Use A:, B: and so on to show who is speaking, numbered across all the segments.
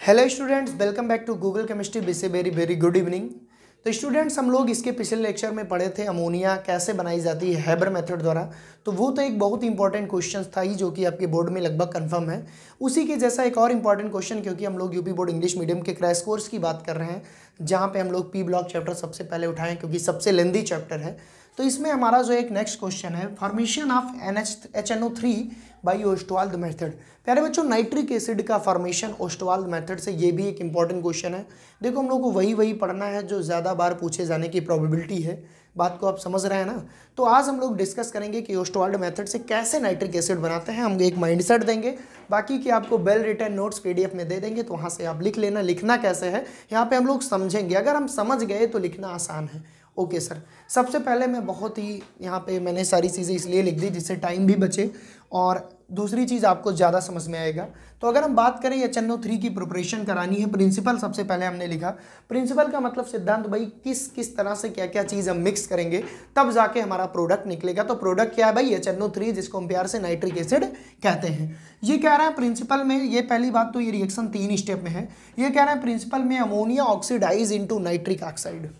A: Hello students, welcome back to Google chemistry BC. Very very good evening. तो students, हम लोग इसके पिछले लेक्चर में पढ़े थे अमोनिया कैसे बनाई जाती है हैबर मेथड द्वारा। तो वो तो एक बहुत इंपॉर्टेंट क्वेश्चन था ही, जो कि आपके बोर्ड में लगभग कंफर्म है। उसी के जैसा एक और इंपॉर्टेंट क्वेश्चन, क्योंकि हम लोग यूपी बोर्ड इंग्लिश मीडियम के क्रैश कोर्स की बात कर रहे हैं, जहाँ पे हम लोग पी ब्लॉक चैप्टर सबसे पहले उठाएं, क्योंकि सबसे लेंदी चैप्टर है। तो इसमें हमारा जो एक नेक्स्ट क्वेश्चन है, formation of HNO3 by Ostwald method. प्यारे बच्चों, नाइट्रिक एसिड का फॉर्मेशन ओस्टवाल्ड मेथड से, ये भी एक इंपॉर्टेंट क्वेश्चन है। देखो, हम लोग को वही पढ़ना है जो ज़्यादा बार पूछे जाने की प्रोबेबिलिटी है। बात को आप समझ रहे हैं ना। तो आज हम लोग डिस्कस करेंगे कि ओस्टवाल्ड मेथड से कैसे नाइट्रिक एसिड बनाते हैं। हम एक माइंडसेट देंगे, बाकी की आपको वेल रिटन नोट्स PDF में दे देंगे, तो वहाँ से आप लिख लेना। लिखना कैसे है यहाँ पे हम लोग समझेंगे। अगर हम समझ गए तो लिखना आसान है। ओके सर, सबसे पहले मैं बहुत ही यहाँ पे मैंने सारी चीज़ें इसलिए लिख दी जिससे टाइम भी बचे और दूसरी चीज़ आपको ज़्यादा समझ में आएगा। तो अगर हम बात करें HNO3 की प्रिपरेशन करानी है, प्रिंसिपल सबसे पहले हमने लिखा। प्रिंसिपल का मतलब सिद्धांत, भाई किस किस तरह से क्या क्या चीज़ हम मिक्स करेंगे तब जाके हमारा प्रोडक्ट निकलेगा। तो प्रोडक्ट क्या है भाई? HNO3, जिसको हम प्यार से नाइट्रिक एसिड कहते हैं। ये कह रहा है प्रिंसिपल में, ये पहली बात तो ये रिएक्शन 3 स्टेप में है। ये कह रहा है प्रिंसिपल में ammonia oxidise into nitric oxide.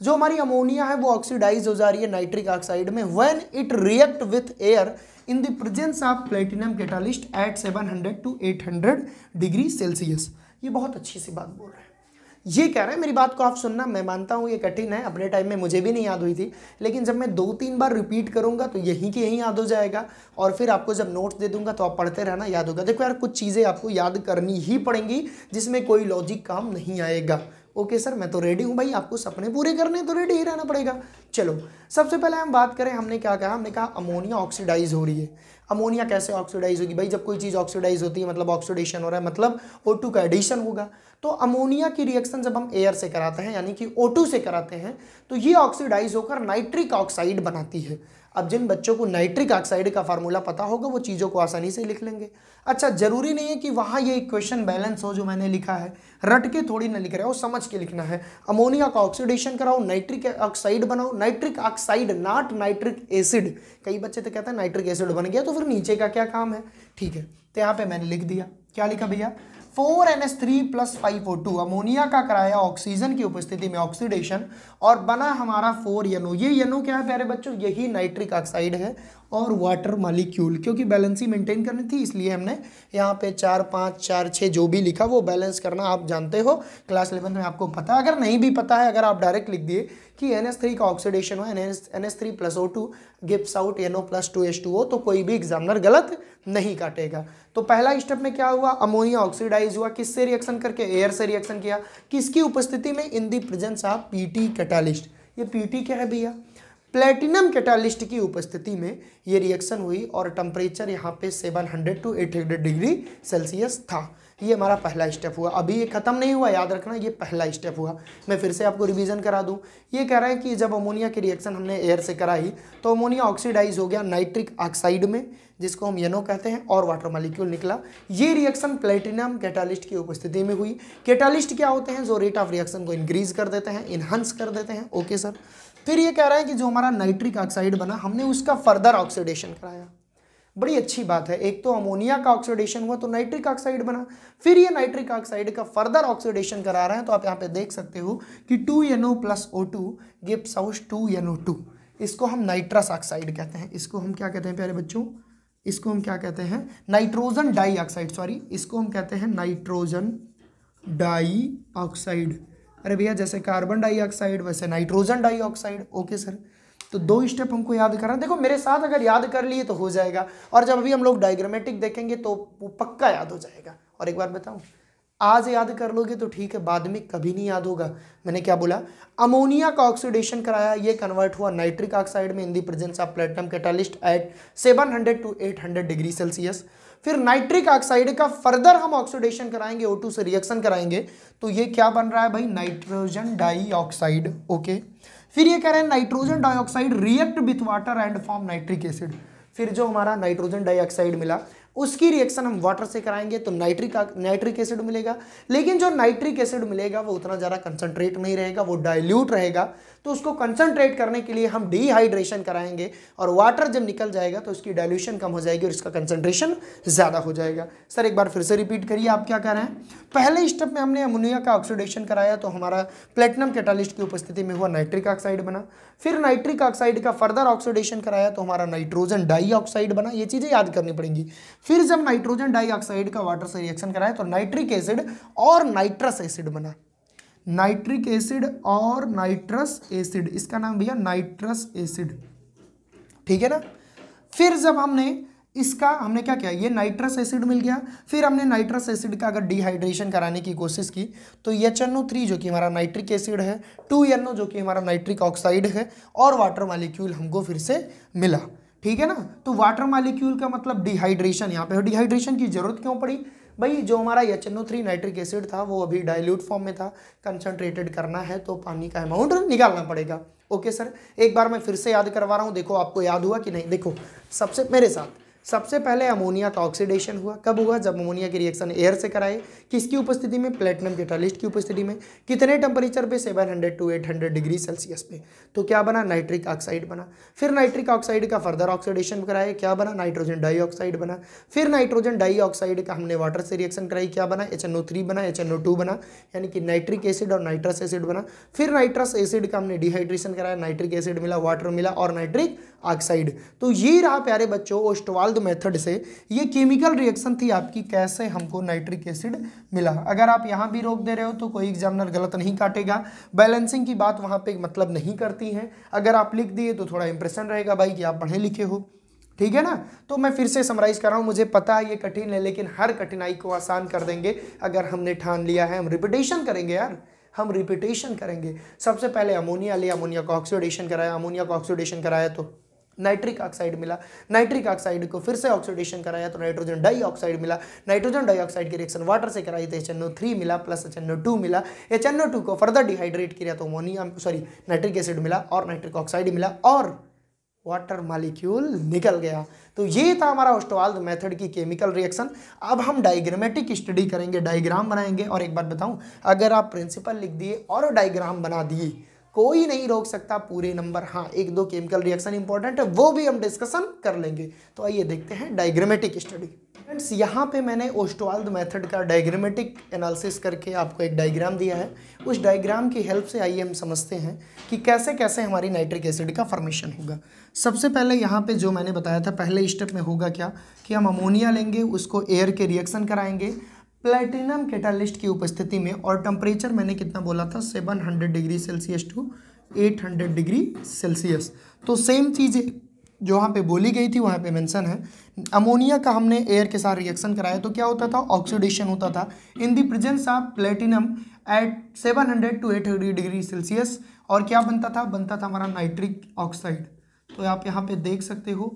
A: जो हमारी अमोनिया है वो ऑक्सीडाइज हो जा रही है नाइट्रिक ऑक्साइड में when it react with air in the presence of platinum catalyst at 700 to 800 degree Celsius. ये बहुत अच्छी सी बात बोल रहे हैं। ये कह रहे हैं, मेरी बात को आप सुनना। मैं मानता हूँ ये कठिन है, अपने टाइम में मुझे भी नहीं याद हुई थी, लेकिन जब मैं 2-3 बार रिपीट करूंगा तो यहीं की यहीं याद हो जाएगा। और फिर आपको जब नोट्स दे दूंगा तो आप पढ़ते रहना, याद होगा। देखो यार, कुछ चीज़ें आपको याद करनी ही पड़ेंगी जिसमें कोई लॉजिक काम नहीं आएगा। ओके सर, मैं तो रेडी हूँ भाई, आपको सपने पूरे करने तो रेडी ही रहना पड़ेगा। चलो, सबसे पहले हम बात करें, हमने क्या कहा? हमने कहा अमोनिया ऑक्सीडाइज हो रही है। अमोनिया कैसे ऑक्सीडाइज होगी भाई? जब कोई चीज़ ऑक्सीडाइज होती है मतलब ऑक्सीडेशन हो रहा है, मतलब O2 का एडिशन होगा। तो अमोनिया की रिएक्शन जब हम एयर से कराते हैं, यानी कि O2 से कराते हैं, तो ये ऑक्सीडाइज होकर नाइट्रिक ऑक्साइड बनाती है। अब जिन बच्चों को नाइट्रिक ऑक्साइड का फार्मूला पता होगा वो चीज़ों को आसानी से लिख लेंगे। अच्छा, जरूरी नहीं है कि वहाँ ये इक्वेशन बैलेंस हो जो मैंने लिखा है, रट के थोड़ी ना लिख रहे हो, समझ के लिखना है। अमोनिया का ऑक्सीडेशन कराओ, नाइट्रिक ऑक्साइड बनाओ। Nitric oxide, not nitric acid. कई बच्चे तो कहते हैं नाइट्रिक एसिड बन गया तो फिर नीचे का क्या काम है? ठीक है, तो यहाँ पे मैंने लिख दिया। क्या लिखा भैया? 4NH3 + 5O2। अमोनिया का कराया ऑक्सीजन की उपस्थिति में ऑक्सीडेशन और बना हमारा 4NO। ये NO क्या है प्यारे बच्चों? यही नाइट्रिक ऑक्साइड है और वाटर मॉलिक्यूल। क्योंकि बैलेंस ही मेंटेन करनी थी, इसलिए हमने यहाँ पे 4, 5, 4, 6 जो भी लिखा वो बैलेंस करना आप जानते हो, क्लास 11 में आपको पता है। अगर नहीं भी पता है, अगर आप डायरेक्ट लिख दिए कि NH3 का ऑक्सीडेशन हुआ, NH3 + O2 gives out NO + 2H2O, तो कोई भी एग्जामिनर गलत नहीं काटेगा। तो पहला स्टेप में क्या हुआ? अमोनिया ऑक्सीडाइज हुआ। किससे रिएक्शन करके? एयर से रिएक्शन किया। किसकी उपस्थिति में? In the presence of PT catalyst. ये PT क्या है भैया? प्लेटिनम कैटालिस्ट की उपस्थिति में ये रिएक्शन हुई और टेम्परेचर यहाँ पे 700 to 800 डिग्री सेल्सियस था। ये हमारा पहला स्टेप हुआ। अभी ये खत्म नहीं हुआ, याद रखना, ये पहला स्टेप हुआ। मैं फिर से आपको रिवीजन करा दूं। ये कह रहा है कि जब अमोनिया की रिएक्शन हमने एयर से कराई तो अमोनिया ऑक्सीडाइज हो गया नाइट्रिक ऑक्साइड में, जिसको हम NO कहते हैं, और वाटर मॉलिक्यूल निकला। ये रिएक्शन प्लेटिनम कैटालिस्ट की उपस्थिति में हुई। कैटालिस्ट क्या होते हैं? जो रेट ऑफ रिएक्शन को इंक्रीज कर देते हैं, इनहांस कर देते हैं। Okay sir. फिर ये कह रहा है कि जो हमारा नाइट्रिक ऑक्साइड बना, हमने उसका फर्दर ऑक्सीडेशन कराया। बड़ी अच्छी बात है। एक तो अमोनिया का ऑक्सीडेशन हुआ तो नाइट्रिक ऑक्साइड बना, फिर ये नाइट्रिक ऑक्साइड का फर्दर ऑक्सीडेशन करा रहे हैं। तो आप यहाँ पे देख सकते हो कि 2NO + O2 gives out 2NO2। इसको हम नाइट्रस ऑक्साइड कहते हैं। इसको हम क्या कहते हैं प्यारे बच्चों? इसको हम क्या कहते हैं? Nitrogen dioxide. सॉरी, इसको हम कहते हैं नाइट्रोजन डाइऑक्साइड। अरे भैया, जैसे कार्बन डाइऑक्साइड वैसे नाइट्रोजन डाइऑक्साइड। ओके सर, तो 2 स्टेप हमको याद करना। देखो, मेरे साथ अगर याद कर लिए तो हो जाएगा, और जब अभी हम लोग डायग्रामेटिक देखेंगे तो वो पक्का याद हो जाएगा। और एक बार बताऊं, आज याद कर लोगे तो ठीक है, बाद में कभी नहीं याद होगा। मैंने क्या बोला? अमोनिया का ऑक्सीडेशन कराया, ये कन्वर्ट हुआ नाइट्रिक ऑक्साइड में in the presence of platinum catalyst at 700 to 800 degree Celsius. फिर नाइट्रिक ऑक्साइड का फर्दर हम ऑक्सीडेशन कराएंगे, O2 से रिएक्शन कराएंगे, तो ये क्या बन रहा है भाई? Nitrogen dioxide. ओके, फिर ये कह रहे हैं nitrogen dioxide react with water and form nitric acid. फिर जो हमारा नाइट्रोजन डाइऑक्साइड मिला उसकी रिएक्शन हम वाटर से कराएंगे तो नाइट्रिक एसिड मिलेगा। लेकिन जो नाइट्रिक एसिड मिलेगा वो उतना ज़्यादा कंसंट्रेट नहीं रहेगा, वो डाइल्यूट रहेगा। तो उसको कंसंट्रेट करने के लिए हम डिहाइड्रेशन कराएंगे और वाटर जब निकल जाएगा तो उसकी डाइल्यूशन कम हो जाएगी और इसका कंसंट्रेशन ज़्यादा हो जाएगा। सर एक बार फिर से रिपीट करिए, आप क्या कर रहे हैं। पहले स्टेप में हमने अमोनिया का ऑक्सीडेशन कराया तो हमारा प्लेटिनम कैटालिस्ट की उपस्थिति में हुआ नाइट्रिक ऑक्साइड बना। फिर नाइट्रिक ऑक्साइड का फर्दर ऑक्सीडेशन कराया तो हमारा नाइट्रोजन डाइऑक्साइड बना। ये चीज़ें याद करनी पड़ेंगी। फिर जब नाइट्रोजन डाइऑक्साइड का वाटर से रिएक्शन कराया तो नाइट्रिक एसिड और नाइट्रस एसिड बना। नाइट्रिक एसिड और नाइट्रस एसिड, इसका नाम भैया नाइट्रस एसिड, ठीक है ना। फिर जब हमने क्या किया, ये नाइट्रस एसिड मिल गया। फिर हमने नाइट्रस एसिड का अगर डिहाइड्रेशन कराने की कोशिश की तो HNO3 जो कि हमारा नाइट्रिक एसिड है, 2NO जो कि हमारा नाइट्रिक ऑक्साइड है और वाटर मॉलिक्यूल हमको फिर से मिला, ठीक है ना। तो वाटर मॉलिक्यूल का मतलब डिहाइड्रेशन, यहाँ पे डिहाइड्रेशन की जरूरत क्यों पड़ी भाई, जो हमारा HNO3 नाइट्रिक एसिड था वो अभी डाइल्यूट फॉर्म में था, कंसंट्रेटेड करना है तो पानी का अमाउंट निकालना पड़ेगा। ओके सर, एक बार मैं फिर से याद करवा रहा हूँ, देखो आपको याद हुआ कि नहीं। देखो मेरे साथ सबसे पहले अमोनिया का ऑक्सीडेशन हुआ। कब हुआ, जब अमोनिया की रिएक्शन एयर से कराए, किसकी उपस्थिति में, प्लेटिनम कैटालिस्ट की उपस्थिति में। कितने टेम्परेचर पे, 700 to 800 डिग्री सेल्सियस पे। तो क्या बना, नाइट्रिक ऑक्साइड बना। फिर नाइट्रिक ऑक्साइड का फर्दर ऑक्सीडेशन कराए, क्या बना, नाइट्रोजन डाइऑक्साइड बना। फिर नाइट्रोजन डाइऑक्साइड का हमने वाटर से रिएक्शन कराई, क्या बना, HNO3 बना, HNO2 बना, यानी कि नाइट्रिक एसिड और नाइट्रस एसिड बना। फिर नाइट्रस एसिड का हमने डिहाइड्रेशन कराया, नाइट्रिक एसिड मिला, वाटर मिला और नाइट्रिक ऑक्साइड। तो ये रहा प्यारे बच्चों ओस्टवाल्ड मेथड से ये केमिकल रिएक्शन थी आपकी, कैसे हमको नाइट्रिक एसिड मिला। अगर आप यहाँ भी रोक दे रहे हो तो कोई एग्जामिनर गलत नहीं काटेगा, बैलेंसिंग की बात वहाँ पे मतलब नहीं करती है। अगर आप लिख दिए तो थोड़ा इंप्रेशन रहेगा भाई कि आप पढ़े लिखे हो, ठीक है ना। तो मैं फिर से समराइज कर रहा हूँ, मुझे पता है ये कठिन है लेकिन हर कठिनाई को आसान कर देंगे अगर हमने ठान लिया है। हम रिपीटेशन करेंगे यार, हम रिपीटेशन करेंगे। सबसे पहले अमोनिया लिया, अमोनिया का ऑक्सीडेशन कराया, अमोनिया का ऑक्सीडेशन कराया तो नाइट्रिक ऑक्साइड मिला। नाइट्रिक ऑक्साइड को फिर से ऑक्सीडेशन कराया तो नाइट्रोजन डाइऑक्साइड मिला। नाइट्रोजन डाइऑक्साइड की रिएक्शन वाटर से कराई तो HNO3 मिला प्लस HNO2 मिला। HNO2 को फर्दर डिहाइड्रेट किया तो नाइट्रिक एसिड मिला और नाइट्रिक ऑक्साइड मिला और वाटर मॉलिक्यूल निकल गया। तो ये था हमारा ओस्टवाल्ड मेथड की केमिकल रिएक्शन। अब हम डायग्रामेटिक स्टडी करेंगे, डायग्राम बनाएंगे। और एक बात बताऊं, अगर आप प्रिंसिपल लिख दिए और डायग्राम बना दिए कोई नहीं रोक सकता पूरे नंबर। हाँ, एक दो केमिकल रिएक्शन इंपॉर्टेंट है वो भी हम डिस्कशन कर लेंगे। तो आइए देखते हैं डायग्रामेटिक स्टडी। फ्रेंड्स, यहाँ पे मैंने ओस्टवाल्ड मेथड का डायग्रामेटिक एनालिसिस करके आपको एक डायग्राम दिया है। उस डायग्राम की हेल्प से आइए हम समझते हैं कि कैसे कैसे हमारी नाइट्रिक एसिड का फॉर्मेशन होगा। सबसे पहले यहाँ पे जो मैंने बताया था पहले स्टेप में होगा क्या कि हम अमोनिया लेंगे, उसको एयर के रिएक्शन कराएंगे प्लेटिनम कैटालिस्ट की उपस्थिति में। और टेम्परेचर मैंने कितना बोला था, 700 degree Celsius to 800 degree Celsius. तो सेम चीज़ जो वहाँ पे बोली गई थी वहाँ पे मेंशन है। अमोनिया का हमने एयर के साथ रिएक्शन कराया तो क्या होता था, ऑक्सीडेशन होता था in the presence of platinum at 700 to 800 degree Celsius. और क्या बनता था हमारा नाइट्रिक ऑक्साइड। तो आप यहाँ पे देख सकते हो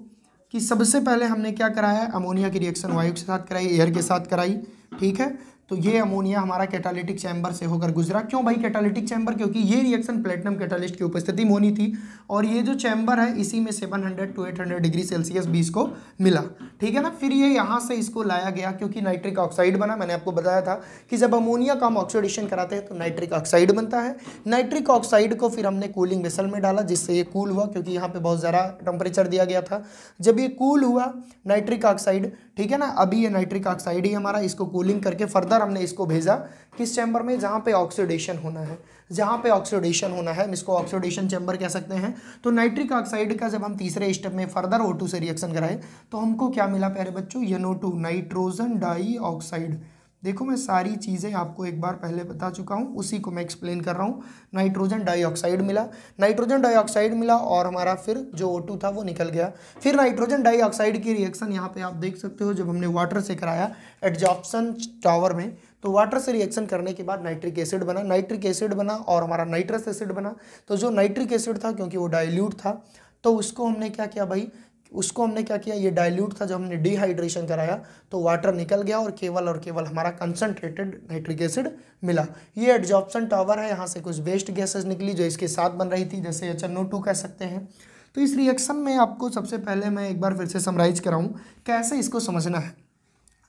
A: कि सबसे पहले हमने क्या कराया, अमोनिया की रिएक्शन वायु के साथ कराई, एयर के साथ कराई, ठीक है। तो ये अमोनिया हमारा कैटालिटिक चैम्बर से होकर गुजरा। क्यों भाई कैटालिटिक चैम्बर, क्योंकि ये रिएक्शन प्लेटिनम कैटालिस्ट की उपस्थिति में होनी थी और ये जो चैम्बर है इसी में 700 to 800 डिग्री सेल्सियस भी इसको मिला, ठीक है ना। फिर ये यहाँ से इसको लाया गया क्योंकि नाइट्रिक ऑक्साइड बना। मैंने आपको बताया था कि जब अमोनिया का हम ऑक्सीडेशन कराते हैं तो नाइट्रिक ऑक्साइड बनता है। नाइट्रिक ऑक्साइड को फिर हमने कूलिंग वेसल में डाला जिससे ये कूल हुआ, क्योंकि यहाँ पे बहुत ज़्यादा टेम्परेचर दिया गया था। जब ये कूल हुआ नाइट्रिक ऑक्साइड, ठीक है ना, अभी ये नाइट्रिक ऑक्साइड ही हमारा, इसको कूलिंग करके फर्दर हमने इसको भेजा किस चैम्बर में, जहाँ पे ऑक्सीडेशन होना है, जहाँ पे ऑक्सीडेशन होना है हम इसको ऑक्सीडेशन चैम्बर कह सकते हैं। तो नाइट्रिक ऑक्साइड का जब हम तीसरे स्टेप में फर्दर O2 से रिएक्शन कराए तो हमको क्या मिला प्यारे बच्चों, NO2 नाइट्रोजन डाइऑक्साइड। देखो मैं सारी चीज़ें आपको एक बार पहले बता चुका हूँ, उसी को मैं एक्सप्लेन कर रहा हूँ। नाइट्रोजन डाइऑक्साइड मिला, नाइट्रोजन डाइऑक्साइड मिला और हमारा फिर जो O2 था वो निकल गया। फिर नाइट्रोजन डाइऑक्साइड की रिएक्शन यहाँ पे आप देख सकते हो, जब हमने वाटर से कराया एडजॉर्प्शन टावर में तो वाटर से रिएक्शन करने के बाद नाइट्रिक एसिड बना, नाइट्रिक एसिड बना और हमारा नाइट्रस एसिड बना। तो जो नाइट्रिक एसिड था क्योंकि वो डाइल्यूट था तो उसको हमने क्या किया भाई, उसको हमने क्या किया, ये डाइल्यूट था, जब हमने डिहाइड्रेशन कराया तो वाटर निकल गया और केवल हमारा कंसनट्रेटेड नाइट्रिक एसिड मिला। ये एडजॉर्प्शन टावर है, यहाँ से कुछ वेस्ट गैसेज निकली जो इसके साथ बन रही थी, जैसे HNO2 कह सकते हैं। तो इस रिएक्शन में आपको सबसे पहले मैं एक बार फिर से समराइज कराऊँ कैसे इसको समझना है।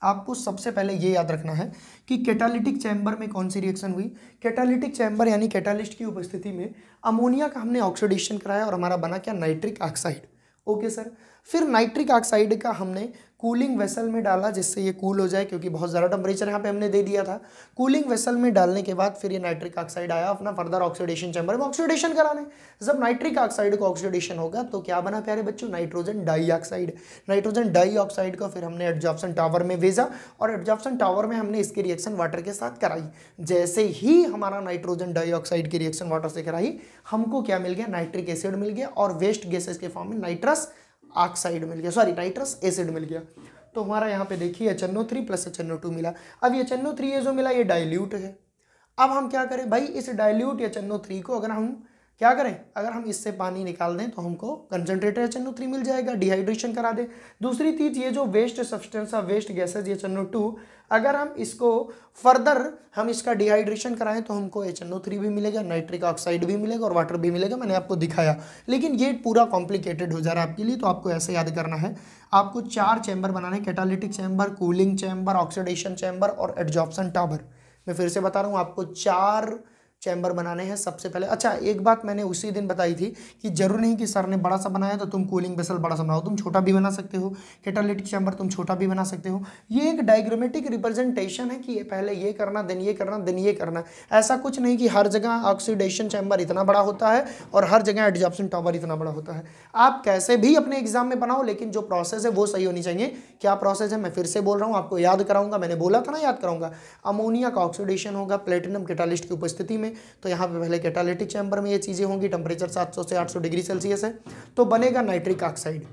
A: आपको सबसे पहले ये याद रखना है कि कैटालिटिक चैम्बर में कौन सी रिएक्शन हुई। कैटालिटिक चैम्बर यानी कैटालिस्ट की उपस्थिति में अमोनिया का हमने ऑक्सीडेशन कराया और हमारा बना क्या, नाइट्रिक ऑक्साइड। ओके सर, फिर नाइट्रिक ऑक्साइड का हमने कूलिंग वेसल में डाला जिससे ये कूल हो जाए, क्योंकि बहुत ज़्यादा टेम्परेचर यहाँ पे हमने दे दिया था। कूलिंग वेसल में डालने के बाद फिर ये नाइट्रिक ऑक्साइड आया अपना फर्दर ऑक्सीडेशन चैम्बर में ऑक्सीडेशन कराने। जब नाइट्रिक ऑक्साइड को ऑक्सीडेशन होगा तो क्या बना प्यारे बच्चों, नाइट्रोजन डाइऑक्साइड। नाइट्रोजन डाइऑक्साइड को फिर हमने एडजॉर्प्शन टावर में भेजा और एडजॉर्प्शन टावर में हमने इसकी रिएक्शन वाटर के साथ कराई। जैसे ही हमारा नाइट्रोजन डाइऑक्साइड की रिएक्शन वाटर से कराई, हमको क्या मिल गया, नाइट्रिक एसिड मिल गया और वेस्ट गैसेस के फॉर्म में नाइट्रस ऑक्साइड मिल गया, सॉरी नाइट्रस एसिड मिल गया। तो हमारा यहाँ पे देखिए HNO3 प्लस HNO2 मिला। अब ये HNO3 ये जो मिला ये डाइल्यूट है। अब हम क्या करें भाई, इस डाइल्यूट HNO3 को अगर हम क्या करें, अगर हम इससे पानी निकाल दें तो हमको कंसनट्रेटेड HNO3 मिल जाएगा, डिहाइड्रेशन करा दे। दूसरी चीज़ ये जो waste substance waste gases HNO2, अगर हम इसको फर्दर हम इसका डिहाइड्रेशन कराएं तो हमको HNO3 भी मिलेगा, नाइट्रिक ऑक्साइड भी मिलेगा और वाटर भी मिलेगा। मैंने आपको दिखाया, लेकिन ये पूरा कॉम्प्लिकेटेड हो जा रहा है आपके लिए, तो आपको ऐसे याद करना है। आपको 4 चैम्बर बनाने, catalytic chamber, cooling chamber, oxidation chamber और एडजॉर्प्शन टावर। मैं फिर से बता रहा हूँ, आपको 4 चैम्बर बनाने हैं सबसे पहले। अच्छा, एक बात मैंने उसी दिन बताई थी कि जरूर नहीं कि सर ने बड़ा सा बनाया तो तुम कूलिंग वेसल बड़ा सा बनाओ, तुम छोटा भी बना सकते हो। कैटालिटिक चैम्बर तुम छोटा भी बना सकते हो। ये एक डायग्रामेटिक रिप्रेजेंटेशन है कि ये पहले ये करना, देन ये करना, देन ये करना। ऐसा कुछ नहीं कि हर जगह ऑक्सीडेशन चैम्बर इतना बड़ा होता है और हर जगह एडजॉर्प्शन टावर इतना बड़ा होता है। आप कैसे भी अपने एग्जाम में बनाओ, लेकिन जो प्रोसेस है वो सही होनी चाहिए। क्या प्रोसेस है मैं फिर से बोल रहा हूँ, आपको याद कराऊंगा। मैंने बोला था ना याद कराऊंगा। अमोनिया का ऑक्सीडेशन होगा प्लेटिनम कैटालिस्ट की उपस्थिति में, तो यहाँ पे कैटालिटिक चैम्बर में ये चीजें होंगी। टेम्परेचर 700 से 800 डिग्री सेल्सियस है, तो बनेगा नाइट्रिक ऑक्साइड।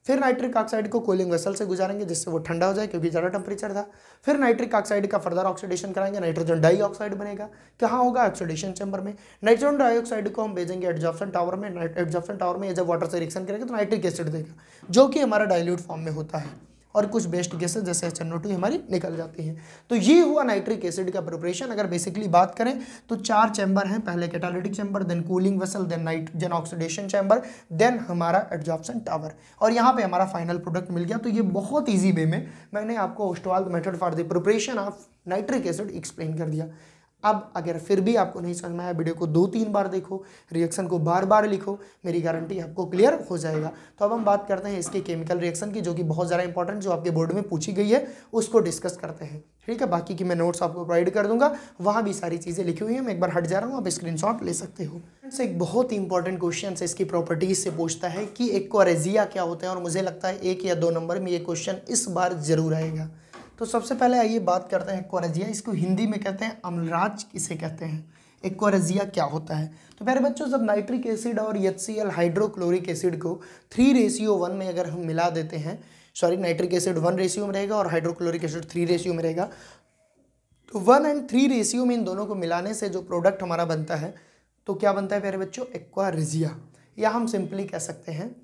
A: फिर नाइट्रिक ऑक्साइड को कूलिंग वेसल से गुजारेंगे जिससे वो ठंडा हो जाए, क्योंकि ज़्यादा टेम्परेचर था। फिर नाइट्रिक ऑक्साइड का फर्दर ऑक्सीडेशन कराएंगे, नाइट्रोजन डाइऑक्साइड बनेगा। कहाँ होगा, ऑक्सीडेशन चैम्बर में। नाइट्रोजन डाइऑक्साइड को हम भेजेंगे एडजॉर्प्शन टावर में। एडजॉर्प्शन टावर में जब वाटर से रिएक्शन करेंगे तो नाइट्रिक एसिड देगा, जो कि हमारा डाइल्यूट फॉर्म में होता है, और कुछ बेस्ट गैसेस जैसे HNO2 हमारी निकल जाती हैं। तो ये हुआ नाइट्रिक एसिड का प्रिपरेशन। अगर बेसिकली बात करें तो 4 चैम्बर हैं, पहले catalytic chamber, then cooling vessel, then nitrogen oxidation chamber, then हमारा एडजॉर्प्शन टावर, और यहाँ पे हमारा फाइनल प्रोडक्ट मिल गया। तो ये बहुत ईजी वे में मैंने आपको Ostwald method for the preparation of nitric acid explain कर दिया। अब अगर फिर भी आपको नहीं समझ में आया, वीडियो को 2-3 बार देखो, रिएक्शन को बार बार लिखो, मेरी गारंटी आपको क्लियर हो जाएगा। तो अब हम बात करते हैं इसके केमिकल रिएक्शन की, जो कि बहुत ज़्यादा इंपॉर्टेंट, जो आपके बोर्ड में पूछी गई है, उसको डिस्कस करते हैं। ठीक है, बाकी की मैं नोट्स आपको प्रोवाइड कर दूंगा, वहाँ भी सारी चीज़ें लिखी हुई हैं। मैं एक बार हट जा रहा हूँ, आप स्क्रीनशॉट ले सकते हो। एक बहुत ही इंपॉर्टेंट क्वेश्चन है, इसकी प्रॉपर्टीज से पूछता है कि एक्वारेजिया क्या होते हैं, और मुझे लगता है 1 या 2 नंबर में ये क्वेश्चन इस बार जरूर आएगा। तो सबसे पहले आइए बात करते हैं एक्वारेजिया। इसको हिंदी में कहते हैं अम्लराज, किसे कहते हैं, एक्वारेजिया क्या होता है। तो प्यारे बच्चों, जब नाइट्रिक एसिड और HCl हाइड्रोक्लोरिक एसिड को 3:1 में अगर हम मिला देते हैं, सॉरी नाइट्रिक एसिड 1 रेशियो में रहेगा और हाइड्रोक्लोरिक एसिड 3 रेशियो में रहेगा, तो 1 और 3 रेशियो में इन दोनों को मिलाने से जो प्रोडक्ट हमारा बनता है, तो क्या बनता है प्यारे बच्चों, एक्वारेजिया। या हम सिंपली कह सकते हैं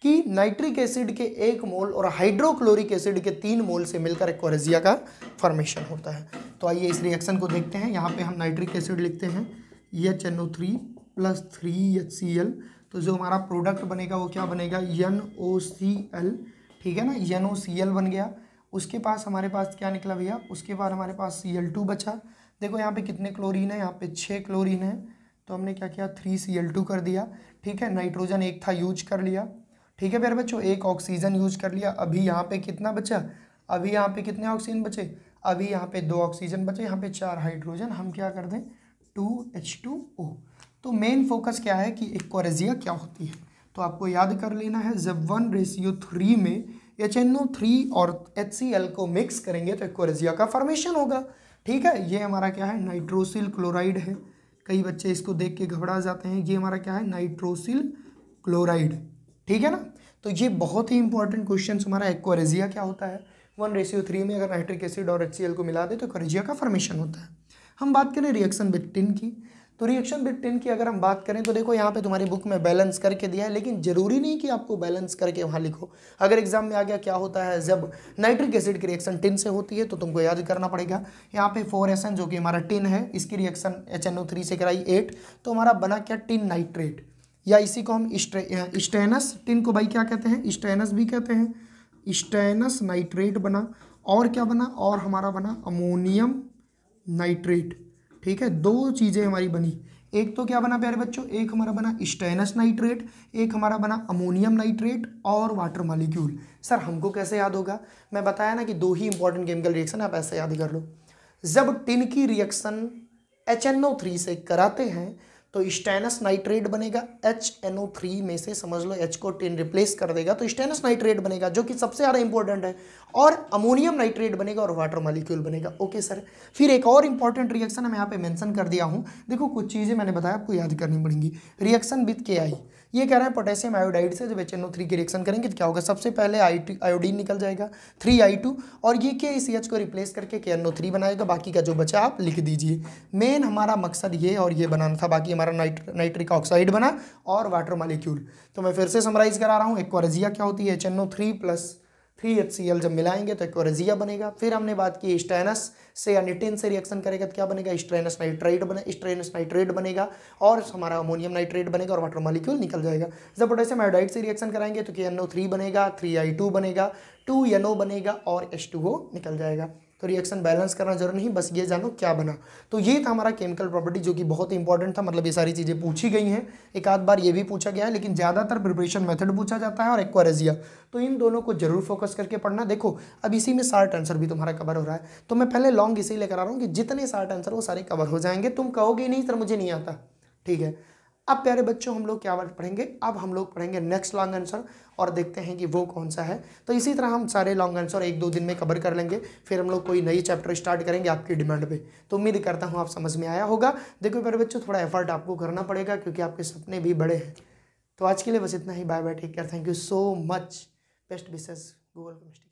A: कि नाइट्रिक एसिड के 1 मोल और हाइड्रोक्लोरिक एसिड के 3 मोल से मिलकर एक्वारेजिया का फॉर्मेशन होता है। तो आइए इस रिएक्शन को देखते हैं। यहाँ पे हम नाइट्रिक एसिड लिखते हैं HNO3 + 3HCl, तो जो हमारा प्रोडक्ट बनेगा वो क्या बनेगा, NOCl। ठीक है ना, NOCl बन गया। उसके पास हमारे पास क्या निकला भैया, उसके बाद हमारे पास Cl2 बचा। देखो यहाँ पे कितने क्लोरीन है, यहाँ पे 6 क्लोरीन है, तो हमने क्या किया, 3Cl2 कर दिया। ठीक है, नाइट्रोजन 1 था, यूज कर लिया। ठीक है प्यारे बच्चों, 1 ऑक्सीजन यूज कर लिया। अभी यहाँ पे कितना बचा, अभी यहाँ पे कितने ऑक्सीजन बचे, अभी यहाँ पे 2 ऑक्सीजन बचे, यहाँ पे 4 हाइड्रोजन, हम क्या कर दें, 2H2O। तो मेन फोकस क्या है कि एक्वारेजिया क्या होती है, तो आपको याद कर लेना है। जब 1:3 में HNO3 और HCl को मिक्स करेंगे तो एक्वारेजिया का फॉर्मेशन होगा। ठीक है, ये हमारा क्या है, नाइट्रोसिल क्लोराइड है। कई बच्चे इसको देख के घबरा जाते हैं, ये हमारा क्या है, नाइट्रोसिल क्लोराइड। ठीक है ना, तो ये बहुत ही इंपॉर्टेंट क्वेश्चन हमारा, एक्वारेजिया क्या होता है। 1:3 में अगर नाइट्रिक एसिड और HCl को मिला दे तो एक्वारेजिया का फॉर्मेशन होता है। हम बात करें रिएक्शन विद टिन की, तो रिएक्शन विद टिन की अगर हम बात करें तो देखो यहाँ पे तुम्हारी बुक में बैलेंस करके दिया है, लेकिन जरूरी नहीं कि आपको बैलेंस करके वहाँ लिखो। अगर एग्जाम में आ गया क्या होता है, जब नाइट्रिक एसिड की रिएक्शन टिन से होती है तो तुमको याद करना पड़ेगा। यहाँ पे 4SN जो कि हमारा टिन है, इसकी रिएक्शन HNO3 से कराई 8, तो हमारा बना क्या, टिन नाइट्रेट, या इसी को हम स्टेनस, टिन को भाई क्या कहते हैं, स्टेनस भी कहते हैं, स्टेनस नाइट्रेट बना। और क्या बना, और हमारा बना अमोनियम नाइट्रेट। ठीक है, दो चीज़ें हमारी बनी, एक तो क्या बना प्यारे बच्चों, एक हमारा बना स्टेनस नाइट्रेट, एक हमारा बना अमोनियम नाइट्रेट और वाटर मॉलिक्यूल। सर हमको कैसे याद होगा, मैं बताया ना कि दो ही इंपॉर्टेंट केमिकल रिएक्शन, आप ऐसे याद कर लो। जब टिन की रिएक्शन HNO3 से कराते हैं तो स्टेनस नाइट्रेट बनेगा, HNO3 में से समझ लो H को टिन रिप्लेस कर देगा तो स्टेनस नाइट्रेट बनेगा जो कि सबसे ज़्यादा इंपॉर्टेंट है, और अमोनियम नाइट्रेट बनेगा और वाटर मॉलिक्यूल बनेगा। ओके सर, फिर एक और इंपॉर्टेंट रिएक्शन मैं यहाँ पे मेंशन कर दिया हूँ, देखो कुछ चीज़ें मैंने बताया आपको याद करनी पड़ेंगी। रिएक्शन विथ KI, ये कह रहा है पोटेशियम आयोडाइड से जब HNO3 की रिएक्शन करेंगे तो क्या होगा, सबसे पहले आयोडीन निकल जाएगा 3I2, और ये KCH को रिप्लेस करके KNO3 बनाएगा, बाकी का जो बचा आप लिख दीजिए। मेन हमारा मकसद ये और ये बनाना था, बाकी हमारा नाइट्रिक ऑक्साइड बना और वाटर मॉलिक्यूल। तो मैं फिर से समराइज करा रहा हूँ, एक्वारेजिया क्या होती है, HNO3 + 3HCl जब मिलाएंगे तो एक्वारेजिया बनेगा। फिर हमने बात की स्टेनस से या निटिन से रिएक्शन करेगा तो क्या बनेगा, स्टेनस नाइट्रेट बनेगा और हमारा अमोनियम नाइट्रेट बनेगा और वाटर मॉलिक्यूल निकल जाएगा। जब पोटेशियम आयोडाइड से रिएक्शन कराएंगे तो KNO3 बनेगा, 3I2 बनेगा, 2NO बनेगा और H2O निकल जाएगा। तो रिएक्शन बैलेंस करना जरूरी नहीं, बस ये जानो क्या बना। तो ये था हमारा केमिकल प्रॉपर्टी जो कि बहुत इंपॉर्टेंट था, मतलब ये सारी चीज़ें पूछी गई हैं, एक आध बार ये भी पूछा गया है, लेकिन ज़्यादातर प्रिपरेशन मेथड पूछा जाता है और एक्वारेजिया, तो इन दोनों को जरूर फोकस करके पढ़ना। देखो अब इसी में शार्ट आंसर भी तुम्हारा कवर हो रहा है, तो मैं पहले लॉन्ग इसीलिए करा रहा हूँ कि जितने शार्ट आंसर वो सारे कवर हो जाएंगे, तुम कहोगे नहीं सर मुझे नहीं आता। ठीक है, अब प्यारे बच्चों हम लोग क्या पढ़ेंगे, अब हम लोग पढ़ेंगे नेक्स्ट लॉन्ग आंसर और देखते हैं कि वो कौन सा है। तो इसी तरह हम सारे लॉन्ग आंसर 1-2 दिन में कवर कर लेंगे, फिर हम लोग कोई नई चैप्टर स्टार्ट करेंगे आपकी डिमांड पे। तो उम्मीद करता हूँ आप समझ में आया होगा। देखो प्यारे बच्चों थोड़ा एफर्ट आपको करना पड़ेगा क्योंकि आपके सपने भी बड़े हैं। तो आज के लिए बस इतना ही, bye bye, take care, thank you so much, best wishes, Google chemistry.